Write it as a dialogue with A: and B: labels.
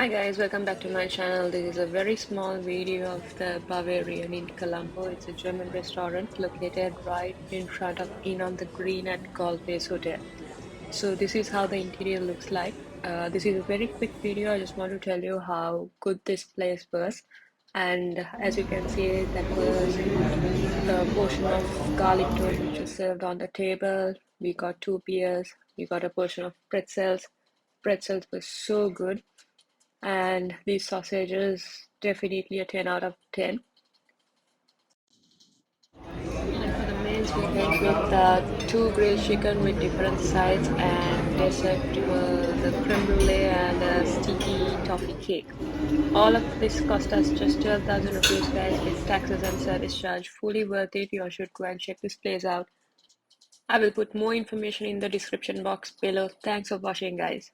A: Hi guys, welcome back to my channel. This is a very small video of the Bavarian in Colombo. It's a German restaurant located right in front of Inn on the Green at Galway's Hotel. So this is how the interior looks like. This is a very quick video. I just want to tell you how good this place was. And as you can see, that was a portion of garlic toast which was served on the table. We got two beers. We got a portion of pretzels. Pretzels were so good, and these sausages definitely a 10 out of 10. And for the mains, we went with two grilled chicken with different sides, and dessert was a creme brulee and a sticky toffee cake. All of this cost us just 12,000 rupees, guys, with taxes and service charge. Fully worth it. You all should go and check this place out. I will put more information in the description box below. Thanks for watching, guys.